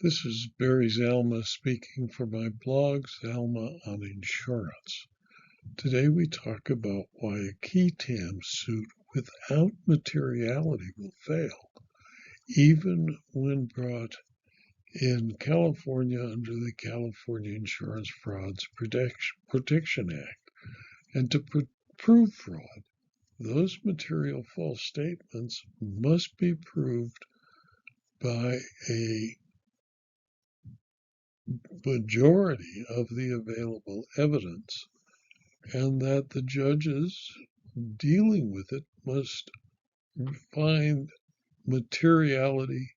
This is Barry Zalma speaking for my blog, Zalma on Insurance. Today we talk about why a Qui Tam suit without materiality will fail, even when brought in California under the California Insurance Frauds Protection Act. And to prove fraud, those material false statements must be proved by a majority of the available evidence, and that the judges dealing with it must find materiality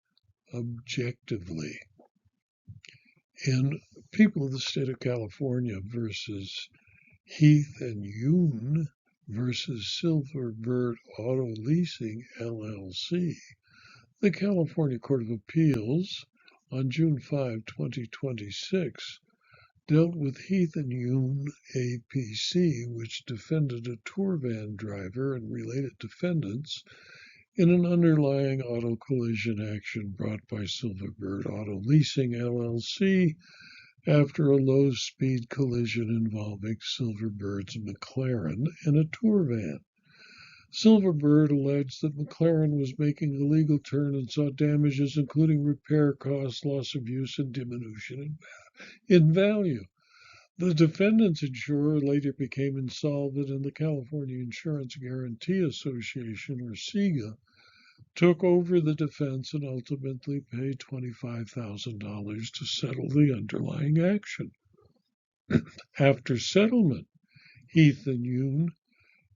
objectively. In People of the State of California versus Heath Yuen versus Silver Bird Auto Leasing, LLC, the California Court of Appeals on June 5, 2026, dealt with Heath Yuen APC, which defended a tour van driver and related defendants in an underlying auto collision action brought by Silver Bird Auto Leasing, LLC, after a low-speed collision involving Silver Bird's McLaren and a tour van. Silver Bird alleged that McLaren was making a legal turn and sought damages including repair costs, loss of use, and diminution in value. The defendant's insurer later became insolvent, and the California Insurance Guarantee Association, or CIGA, took over the defense and ultimately paid $25,000 to settle the underlying action. After settlement, Heath Yuen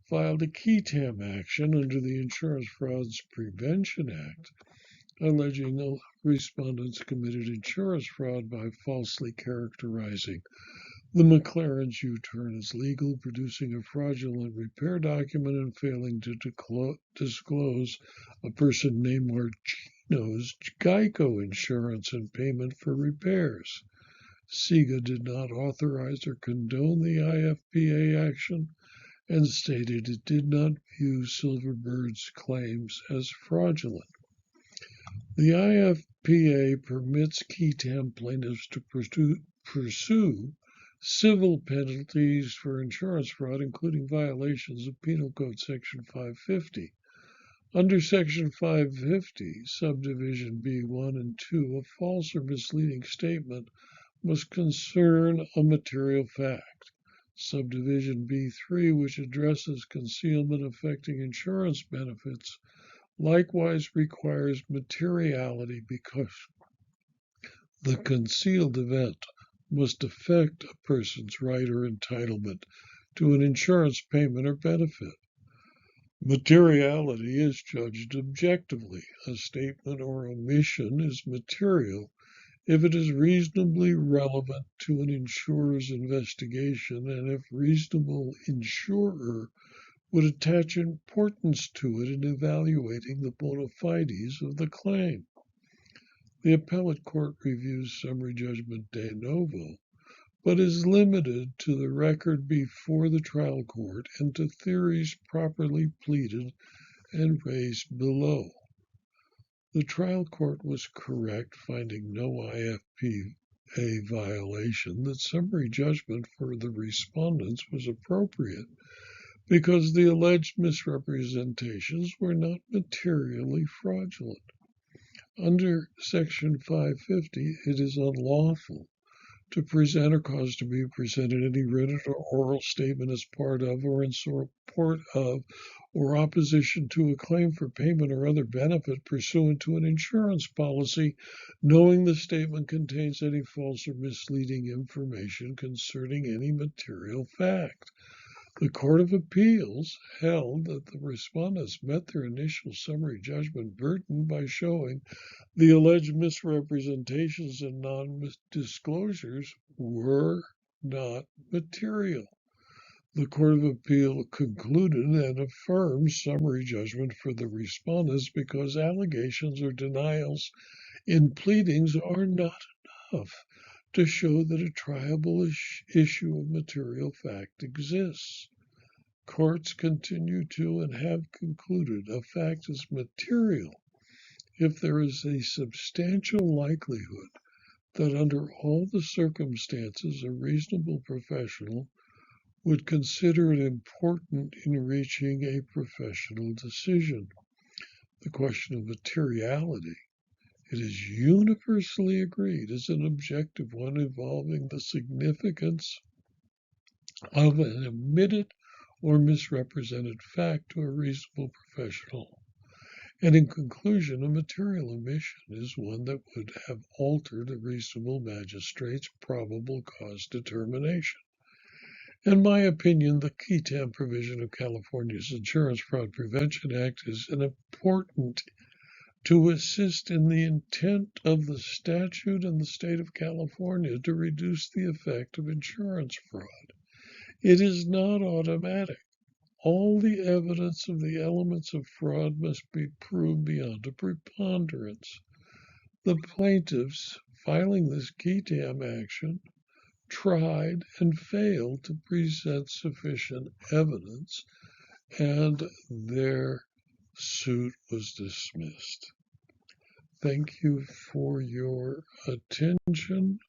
filed a Qui Tam action under the Insurance Frauds Prevention Act, alleging respondents committed insurance fraud by falsely characterizing the McLaren's U-turn as legal, producing a fraudulent repair document, and failing to disclose a person named Marchino's GEICO insurance and payment for repairs. CIGA did not authorize or condone the IFPA action and stated it did not view Silver Bird's claims as fraudulent. The IFPA permits Qui Tam plaintiffs to pursue civil penalties for insurance fraud, including violations of Penal Code Section 550. Under Section 550, Subdivision B1 and 2, a false or misleading statement must concern a material fact. Subdivision B3, which addresses concealment affecting insurance benefits, likewise requires materiality because the concealed event must affect a person's right or entitlement to an insurance payment or benefit. Materiality is judged objectively. A statement or omission is material if it is reasonably relevant to an insurer's investigation and if reasonable insurer would attach importance to it in evaluating the bona fides of the claim. The appellate court reviews summary judgment de novo, but is limited to the record before the trial court and to theories properly pleaded and raised below. The trial court was correct, finding no IFPA violation, that summary judgment for the respondents was appropriate because the alleged misrepresentations were not materially fraudulent. Under Section 550, it is unlawful to present or cause to be presented any written or oral statement as part of or in support of or opposition to a claim for payment or other benefit pursuant to an insurance policy, knowing the statement contains any false or misleading information concerning any material fact. The Court of Appeals held that the respondents met their initial summary judgment burden by showing the alleged misrepresentations and non-disclosures were not material. The Court of Appeal concluded and affirmed summary judgment for the respondents because allegations or denials in pleadings are not enough to show that a triable issue of material fact exists. Courts continue to and have concluded a fact is material if there is a substantial likelihood that under all the circumstances a reasonable professional would consider it important in reaching a professional decision. The question of materiality, it is universally agreed, is an objective one involving the significance of an omitted or misrepresented fact to a reasonable professional. And in conclusion, a material omission is one that would have altered a reasonable magistrate's probable cause determination. In my opinion, the Qui Tam provision of California's Insurance Fraud Prevention Act is important to assist in the intent of the statute in the state of California to reduce the effect of insurance fraud. It is not automatic. All the evidence of the elements of fraud must be proved beyond a preponderance. The plaintiffs filing this Qui Tam action tried and failed to present sufficient evidence, and their suit was dismissed. Thank you for your attention.